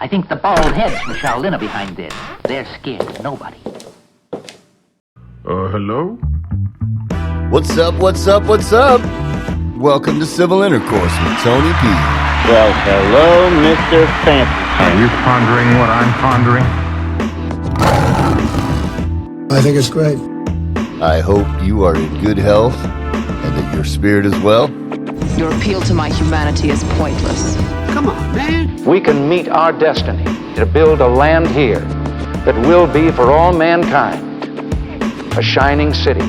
I think the bald heads from Shaolin are behind this. They're scared of nobody. Hello? What's up? Welcome to Civil Intercourse with Tony P. Well, hello, Mr. Fancy. Are you pondering what I'm pondering? I think it's great. I hope you are in good health and that your spirit is well. Your appeal to my humanity is pointless. Come on, man. We can meet our destiny to build a land here that will be for all mankind a shining city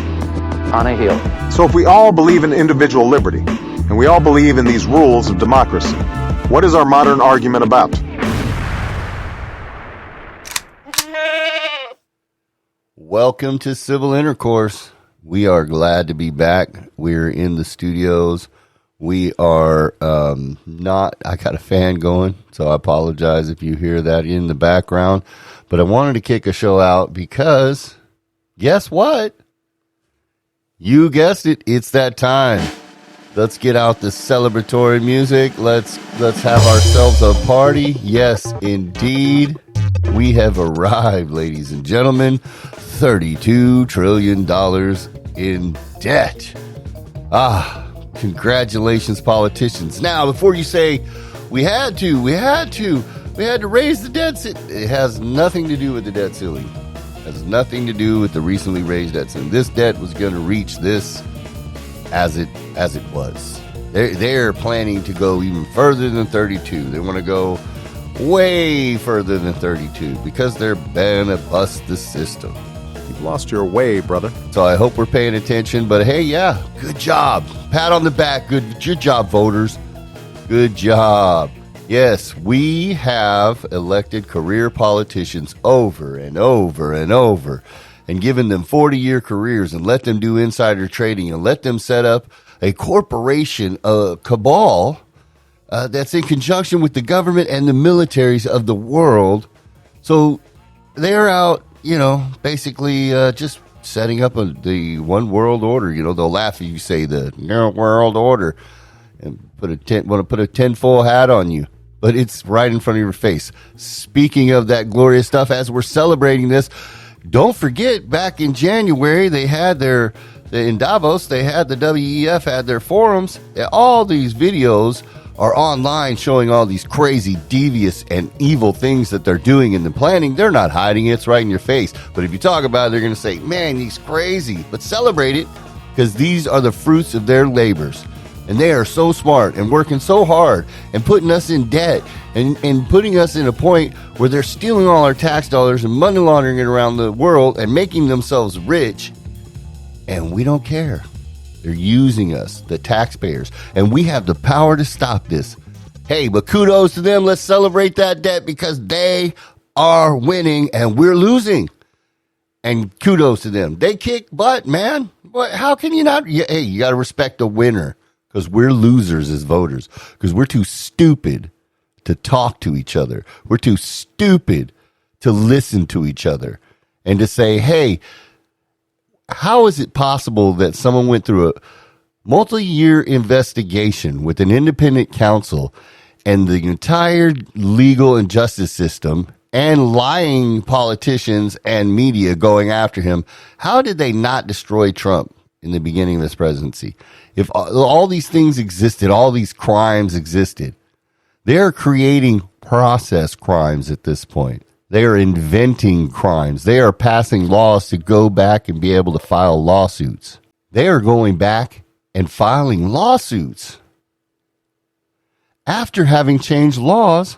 on a hill. So if we all believe in individual liberty, and we all believe in these rules of democracy, what is our modern argument about? Welcome to Civil Intercourse. We are glad to be back. We're in the studios. We are I got a fan going, so I apologize if you hear that in the background. But I wanted to kick a show out because, guess what? You guessed it, it's that time. Let's get out the celebratory music. Let's have ourselves a party. Yes, indeed. We have arrived, ladies and gentlemen. $32 trillion in debt. Congratulations, politicians. Now, before you say, we had to raise the debt ceiling. It has nothing to do with the debt ceiling. It has nothing to do with the recently raised debt ceiling. This debt was going to reach this as it was. They're planning to go even further than 32. They want to go way further than 32 because they're gonna bust the system. You've lost your way, brother. So I hope we're paying attention. But hey, yeah, good job. Pat on the back. Good job, voters. Good job. Yes, we have elected career politicians over and over and over and given them 40-year careers and let them do insider trading and let them set up a corporation, a cabal that's in conjunction with the government and the militaries of the world. So they're out, basically just setting up the one world order. They'll laugh if you say the world order and want to put a tinfoil hat on you. But it's right in front of your face. Speaking of that glorious stuff, as we're celebrating this, don't forget back in January, in Davos, they had the WEF had their forums. All these videos are online showing all these crazy, devious, and evil things that they're doing in the planning. They're not hiding it. It's right in your face. But if you talk about it, they're going to say, man, he's crazy. But celebrate it because these are the fruits of their labors. And they are so smart and working so hard and putting us in debt and putting us in a point where they're stealing all our tax dollars and money laundering it around the world and making themselves rich. And we don't care. They're using us, the taxpayers, and we have the power to stop this. Hey, but kudos to them. Let's celebrate that debt because they are winning and we're losing. And kudos to them. They kick butt, man. How can you not? Hey, you got to respect the winner because we're losers as voters because we're too stupid to talk to each other. We're too stupid to listen to each other and to say, hey, how is it possible that someone went through a multi-year investigation with an independent counsel and the entire legal and justice system and lying politicians and media going after him? How did they not destroy Trump in the beginning of his presidency? If all these things existed, all these crimes existed, they're creating process crimes at this point. They are inventing crimes. They are passing laws to go back and be able to file lawsuits. They are going back and filing lawsuits after having changed laws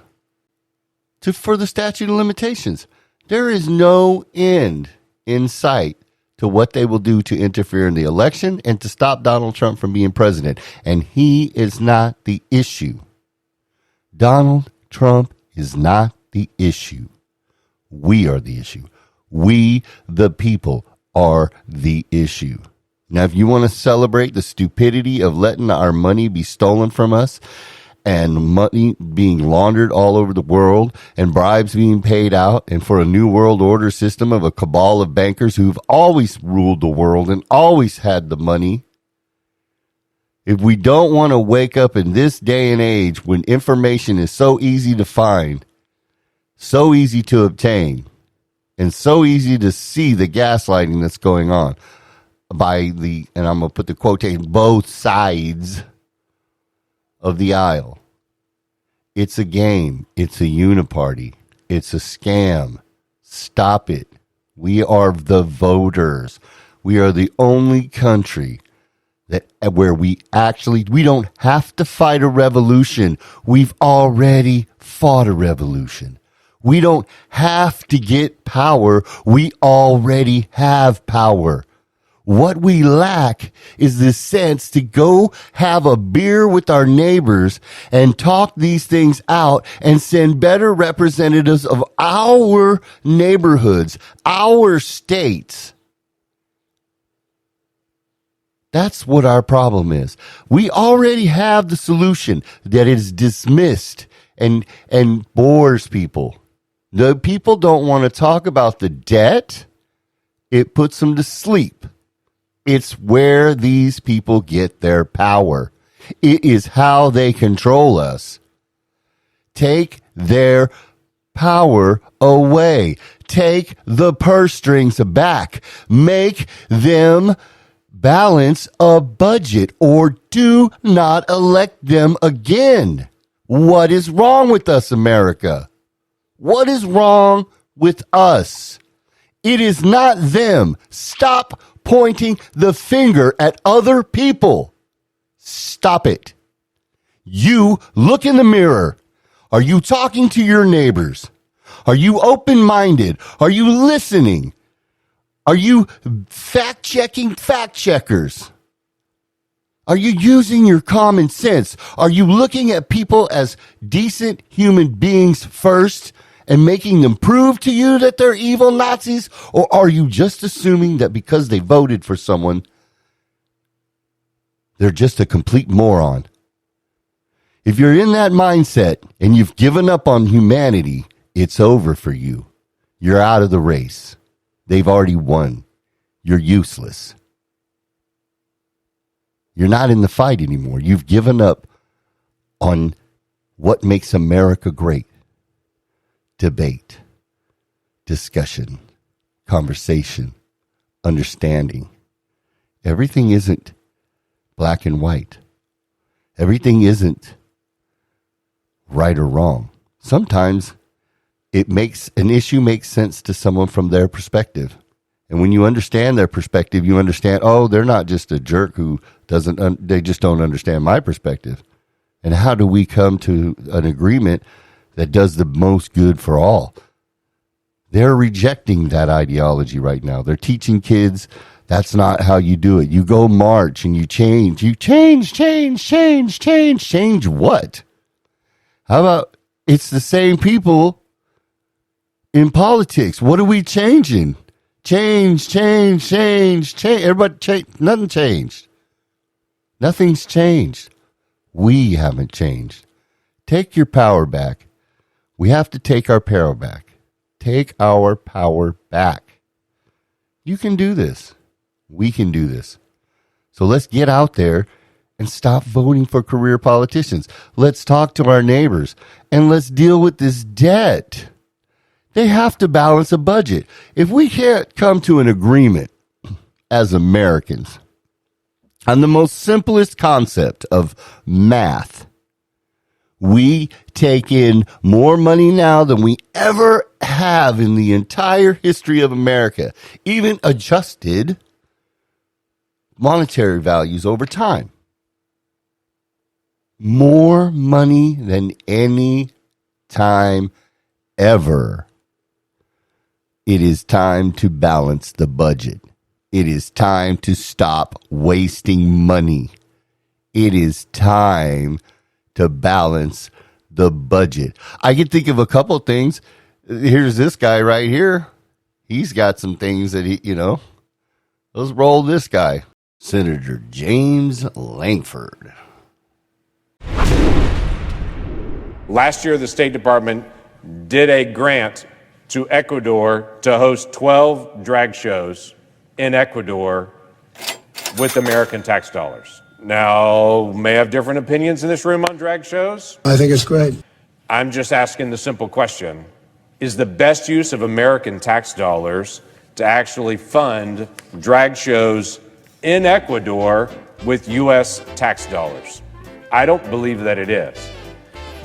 for the statute of limitations. There is no end in sight to what they will do to interfere in the election and to stop Donald Trump from being president. And he is not the issue. Donald Trump is not the issue. We are the issue. We, the people, are the issue. Now, if you want to celebrate the stupidity of letting our money be stolen from us and money being laundered all over the world and bribes being paid out and for a new world order system of a cabal of bankers who've always ruled the world and always had the money, if we don't want to wake up in this day and age when information is so easy to find so easy to obtain, and so easy to see the gaslighting that's going on by the, and I'm going to put the quotation, both sides of the aisle. It's a game. It's a uniparty. It's a scam. Stop it. We are the voters. We are the only country that where we don't have to fight a revolution. We've already fought a revolution. We don't have to get power. We already have power. What we lack is the sense to go have a beer with our neighbors and talk these things out and send better representatives of our neighborhoods, our states. That's what our problem is. We already have the solution that is dismissed and bores people. The people don't want to talk about the debt. It puts them to sleep. It's where these people get their power. It is how they control us. Take their power away. Take the purse strings back. Make them balance a budget or do not elect them again. What is wrong with us, America? What is wrong with us? It is not them. Stop pointing the finger at other people. Stop it. You look in the mirror. Are you talking to your neighbors? Are you open-minded? Are you listening? Are you fact-checking fact-checkers? Are you using your common sense? Are you looking at people as decent human beings first and making them prove to you that they're evil Nazis? Or are you just assuming that because they voted for someone, they're just a complete moron? If you're in that mindset and you've given up on humanity, it's over for you. You're out of the race. They've already won. You're useless. You're not in the fight anymore. You've given up on what makes America great. Debate, discussion, conversation, understanding. Everything isn't black and white. Everything isn't right or wrong. Sometimes an issue makes sense to someone from their perspective. And when you understand their perspective, you understand, oh, they're not just a jerk who they just don't understand my perspective. And how do we come to an agreement that does the most good for all? They're rejecting that ideology right now. They're teaching kids that's not how you do it. You go march and you change. You change what? How about it's the same people in politics? What are we changing? Change. Everybody change. Nothing changed. Nothing's changed. We haven't changed. Take your power back. We have to take our power back. Take our power back. You can do this. We can do this. So let's get out there and stop voting for career politicians. Let's talk to our neighbors and let's deal with this debt. They have to balance a budget. If we can't come to an agreement as Americans on the most simplest concept of math, we take in more money now than we ever have in the entire history of America, even adjusted monetary values over time. More money than any time ever. It is time to balance the budget. It is time to stop wasting money. It is time to balance the budget. I can think of a couple things. Here's this guy right here. He's got some things that let's roll this guy. Senator James Langford. Last year, the State Department did a grant to Ecuador to host 12 drag shows in Ecuador with American tax dollars. Now, may have different opinions in this room on drag shows. I think it's great. I'm just asking the simple question. is the best use of American tax dollars to actually fund drag shows in Ecuador with U.S. tax dollars. I don't believe that it is.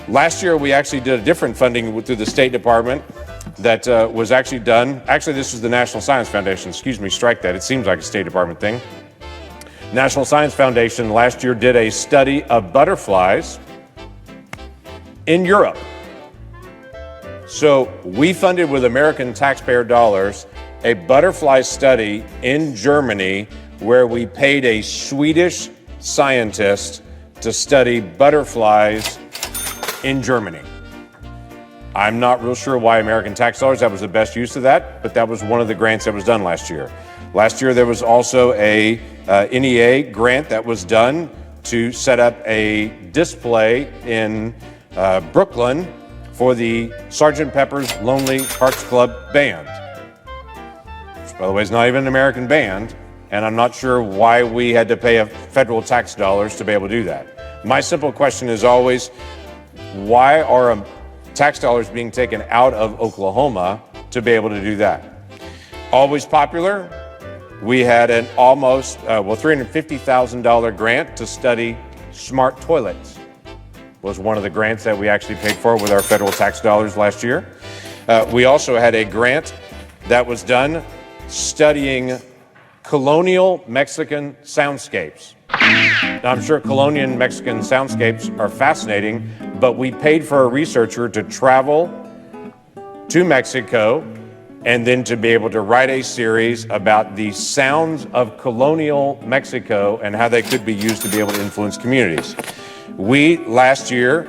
Last year, we actually did a different funding through the State Department that was actually done. Actually, this was the National Science Foundation. Excuse me, strike that. It seems like a State Department thing. National Science Foundation last year did a study of butterflies in Europe. So we funded with American taxpayer dollars a butterfly study in Germany where we paid a Swedish scientist to study butterflies in Germany. I'm not real sure why American tax dollars, that was the best use of that, but that was one of the grants that was done last year. Last year, there was also a NEA grant that was done to set up a display in Brooklyn for the Sgt. Pepper's Lonely Hearts Club Band. Which, by the way, is not even an American band, and I'm not sure why we had to pay federal tax dollars to be able to do that. My simple question is always, why are tax dollars being taken out of Oklahoma to be able to do that? Always popular. We had an almost, $350,000 grant to study smart toilets. Was one of the grants that we actually paid for with our federal tax dollars last year. We also had a grant that was done studying colonial Mexican soundscapes. Now, I'm sure colonial Mexican soundscapes are fascinating, but we paid for a researcher to travel to Mexico and then to be able to write a series about the sounds of colonial Mexico and how they could be used to be able to influence communities. We, last year,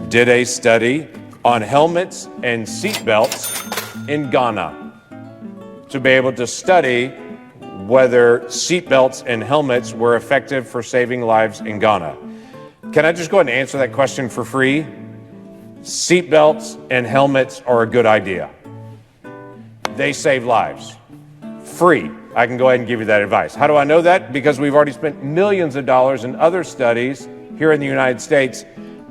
did a study on helmets and seatbelts in Ghana to be able to study whether seatbelts and helmets were effective for saving lives in Ghana. Can I just go ahead and answer that question for free? Seatbelts and helmets are a good idea. They save lives. Free. I can go ahead and give you that advice. How do I know that? Because we've already spent millions of dollars in other studies here in the United States,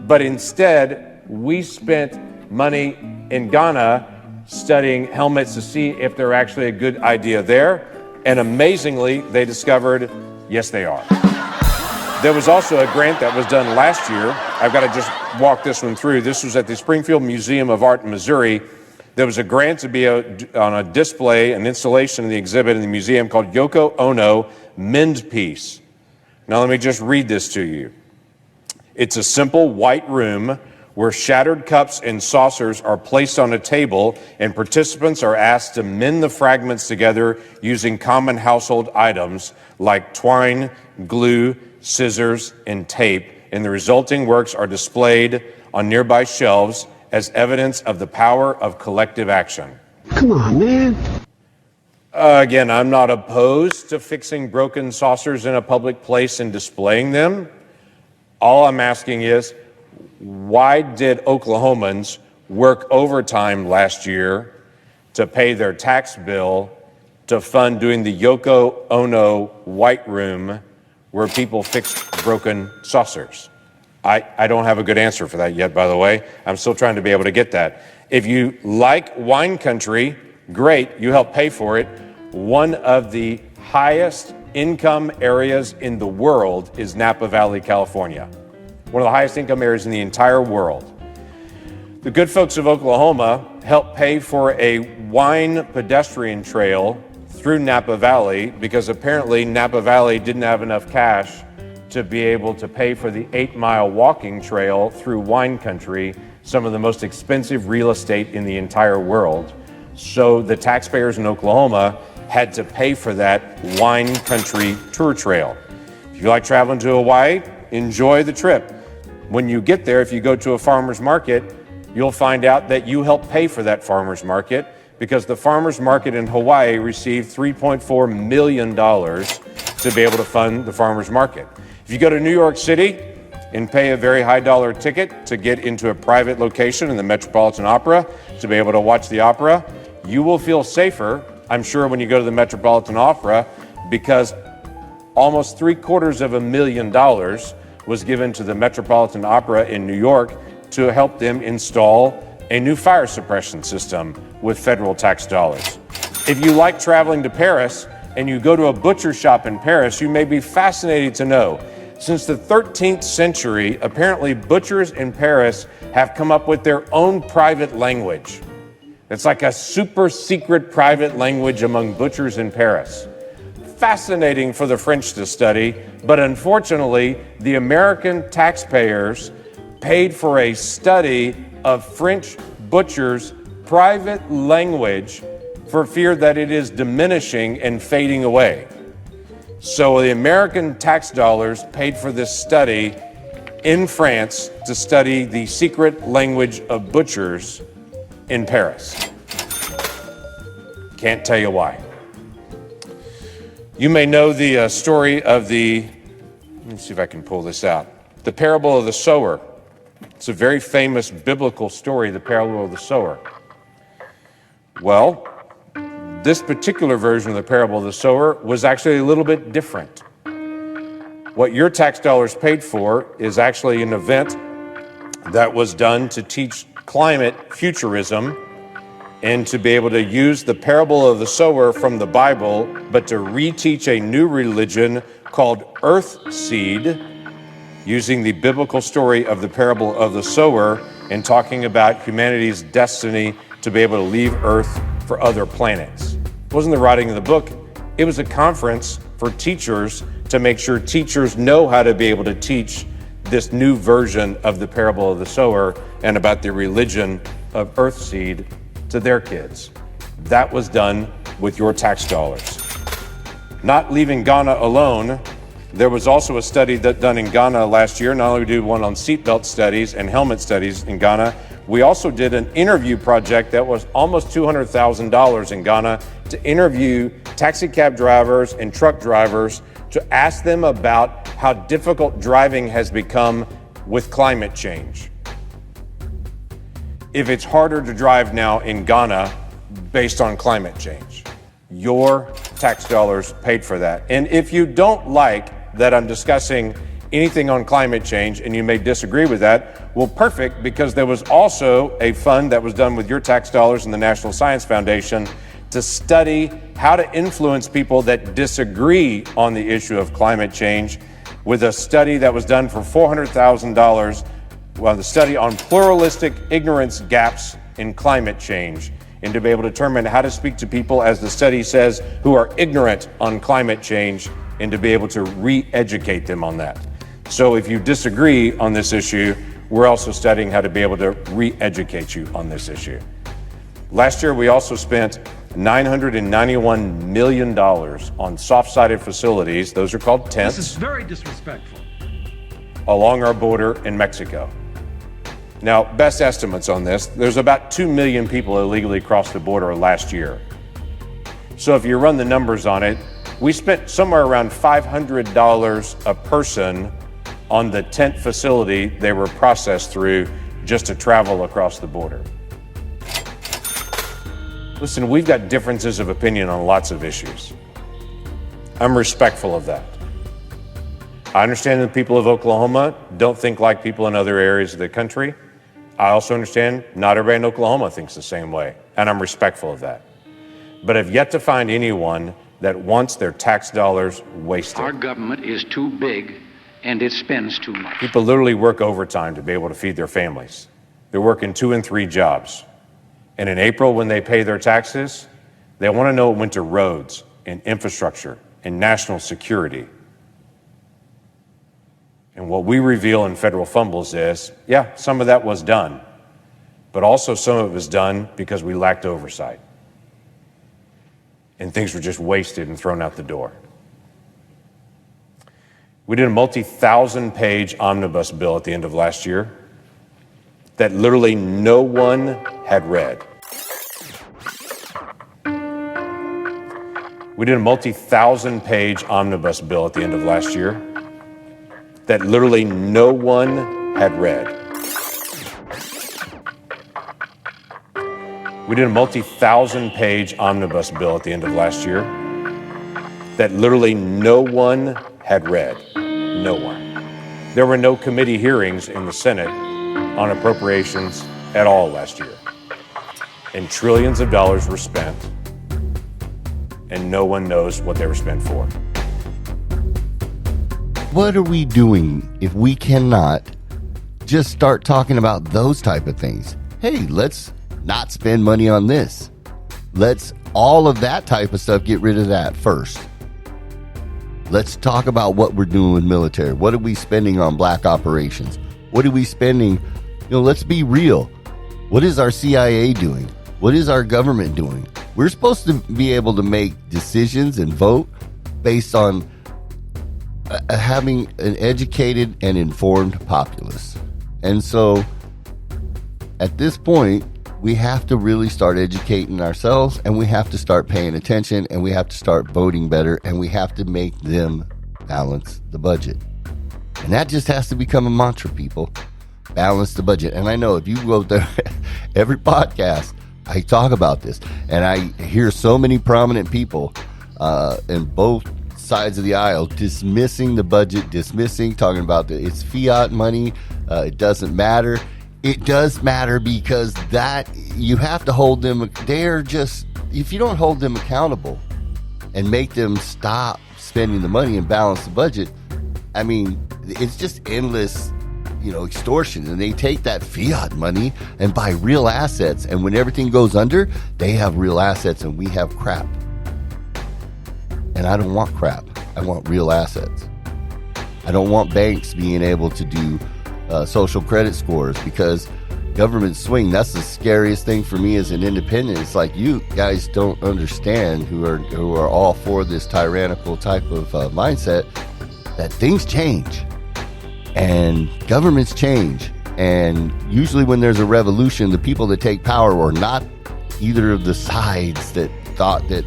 but instead we spent money in Ghana studying helmets to see if they're actually a good idea there. And amazingly, they discovered, yes, they are. There was also a grant that was done last year. I've got to just walk this one through. This was at the Springfield Museum of Art in Missouri. There was a grant to be on a display, an installation in the exhibit in the museum called Yoko Ono Mend Piece. Now let me just read this to you. It's a simple white room where shattered cups and saucers are placed on a table and participants are asked to mend the fragments together using common household items like twine, glue, scissors, and tape. And the resulting works are displayed on nearby shelves as evidence of the power of collective action. Come on, man. Again, I'm not opposed to fixing broken saucers in a public place and displaying them. All I'm asking is, why did Oklahomans work overtime last year to pay their tax bill to fund doing the Yoko Ono White Room where people fixed broken saucers? I don't have a good answer for that yet, by the way. I'm still trying to be able to get that. If you like wine country, great, you help pay for it. One of the highest income areas in the world is Napa Valley, California. One of the highest income areas in the entire world. The good folks of Oklahoma helped pay for a wine pedestrian trail through Napa Valley because apparently Napa Valley didn't have enough cash to be able to pay for the 8-mile walking trail through wine country, some of the most expensive real estate in the entire world. So the taxpayers in Oklahoma had to pay for that wine country tour trail. If you like traveling to Hawaii, enjoy the trip. When you get there, if you go to a farmer's market, you'll find out that you help pay for that farmer's market because the farmer's market in Hawaii received $3.4 million to be able to fund the farmer's market. If you go to New York City and pay a very high dollar ticket to get into a private location in the Metropolitan Opera to be able to watch the opera, you will feel safer, I'm sure, when you go to the Metropolitan Opera because almost $750,000 was given to the Metropolitan Opera in New York to help them install a new fire suppression system with federal tax dollars. If you like traveling to Paris and you go to a butcher shop in Paris, you may be fascinated to know, since the 13th century, apparently butchers in Paris have come up with their own private language. It's like a super secret private language among butchers in Paris. Fascinating for the French to study, but unfortunately, the American taxpayers paid for a study of French butchers' private language for fear that it is diminishing and fading away. So the American tax dollars paid for this study in France to study the secret language of butchers in Paris. Can't tell you why. You may know the story of let me see if I can pull this out, the parable of the sower. It's a very famous biblical story, the parable of the sower. Well, this particular version of the parable of the sower was actually a little bit different. What your tax dollars paid for is actually an event that was done to teach climate futurism and to be able to use the parable of the sower from the Bible, but to reteach a new religion called earth seed, using the biblical story of the parable of the sower and talking about humanity's destiny to be able to leave Earth for other planets. It wasn't the writing of the book. It was a conference for teachers to make sure teachers know how to be able to teach this new version of the parable of the sower and about the religion of earthseed to their kids. That was done with your tax dollars. Not leaving Ghana alone, there was also a study done in Ghana last year. Not only did we do one on seatbelt studies and helmet studies in Ghana, we also did an interview project that was almost $200,000 in Ghana to interview taxi cab drivers and truck drivers to ask them about how difficult driving has become with climate change. If it's harder to drive now in Ghana based on climate change, your tax dollars paid for that. And if you don't like that I'm discussing anything on climate change and you may disagree with that, well, perfect, because there was also a fund that was done with your tax dollars and the National Science Foundation to study how to influence people that disagree on the issue of climate change, with a study that was done for $400,000, the study on pluralistic ignorance gaps in climate change, and to be able to determine how to speak to people, as the study says, who are ignorant on climate change, and to be able to re-educate them on that. So if you disagree on this issue, we're also studying how to be able to re-educate you on this issue. Last year, we also spent $991 million on soft-sided facilities. Those are called tents. This is very disrespectful. Along our border in Mexico. Now, best estimates on this, there's about 2 million people illegally crossed the border last year. So if you run the numbers on it, we spent somewhere around $500 a person on the tent facility they were processed through just to travel across the border. Listen, we've got differences of opinion on lots of issues. I'm respectful of that. I understand that people of Oklahoma don't think like people in other areas of the country. I also understand not everybody in Oklahoma thinks the same way, and I'm respectful of that. But I've yet to find anyone that wants their tax dollars wasted. Our government is too big and it spends too much. People literally work overtime to be able to feed their families. They're working 2 and 3 jobs. And in April, when they pay their taxes, they want to know it went to roads and infrastructure and national security. And what we reveal in federal fumbles is, yeah, some of that was done, but also some of it was done because we lacked oversight. And things were just wasted and thrown out the door. We did a multi-thousand-page omnibus bill at the end of last year that literally no one had read. We did a multi-thousand-page omnibus bill at the end of last year that literally no one had read. We did a multi-thousand-page omnibus bill at the end of last year that literally no one had read. No one. There were no committee hearings in the Senate on appropriations at all last year. And trillions of dollars were spent, and no one knows what they were spent for. What are we doing if we cannot just start talking about those type of things? Hey, let's not spend money on this. Let's all of that type of stuff, get rid of that first. Let's talk about what we're doing with military. What are we spending on black operations? What are we spending? Let's be real. What is our CIA doing? What is our government doing? We're supposed to be able to make decisions and vote based on having an educated and informed populace. And so at this point, we have to really start educating ourselves, and we have to start paying attention, and we have to start voting better, and we have to make them balance the budget. And that just has to become a mantra, people. Balance the budget. And I know if you go there, every podcast, I talk about this, and I hear so many prominent people in both sides of the aisle dismissing the budget, talking about it's fiat money, it doesn't matter. It does matter, because that you have to hold them. They're just, if you don't hold them accountable and make them stop spending the money and balance the budget, I mean, it's just endless, extortion. And they take that fiat money and buy real assets. And when everything goes under, they have real assets and we have crap. And I don't want crap. I want real assets. I don't want banks being able to do social credit scores, because government swing, that's the scariest thing for me as an independent. It's like, you guys don't understand, who are all for this tyrannical type of mindset, that things change and governments change. And usually when there's a revolution, the people that take power are not either of the sides that thought that,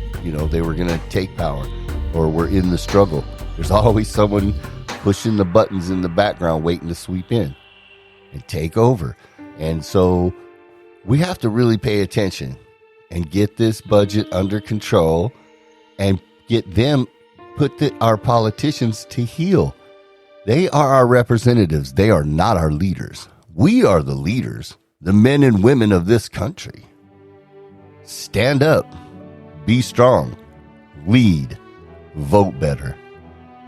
they were going to take power or were in the struggle. There's always someone pushing the buttons in the background, waiting to sweep in and take over. And so we have to really pay attention and get this budget under control and get them, our politicians to heel. They are our representatives. They are not our leaders. We are the leaders, the men and women of this country. Stand up, be strong, lead, vote better.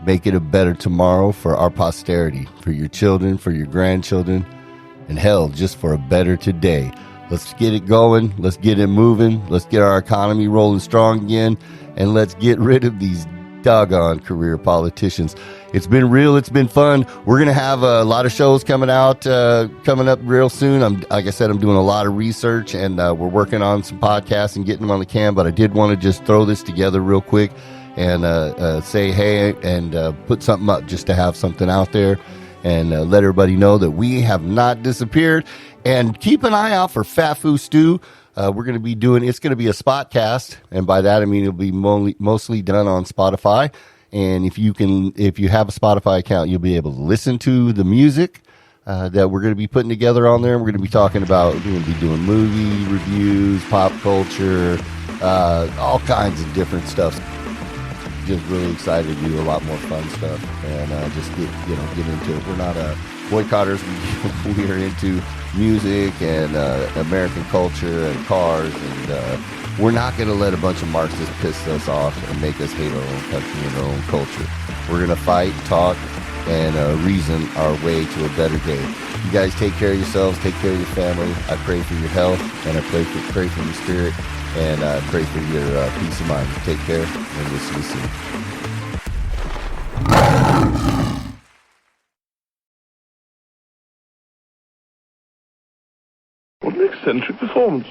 Make it a better tomorrow for our posterity, for your children, for your grandchildren, and hell, just for a better today. Let's get it going. Let's get it moving. Let's get our economy rolling strong again. And let's get rid of these doggone career politicians. It's been real. It's been fun. We're going to have a lot of shows coming up real soon. Like I said, I'm doing a lot of research, and we're working on some podcasts and getting them on the can. But I did want to just throw this together real quick and say hey and put something up just to have something out there and let everybody know that we have not disappeared. And keep an eye out for Fat Foo Stew. We're going to be it's going to be a spotcast, and by that I mean it'll be mostly done on Spotify. And if you have a Spotify account, you'll be able to listen to the music that we're going to be putting together on there. We're going to be talking about, we're going to be doing movie reviews, pop culture, all kinds of different stuff. Just really excited to do a lot more fun stuff and just get into it. We're not boycotters. We are into music and American culture and cars, and we're not going to let a bunch of Marxists piss us off and make us hate our own country and our own culture. We're going to fight, talk, and reason our way to a better day. You guys take care of yourselves, take care of your family. I pray for your health, and I pray for your spirit, and I pray for your peace of mind. Take care, and we'll see you soon. What an eccentric performance.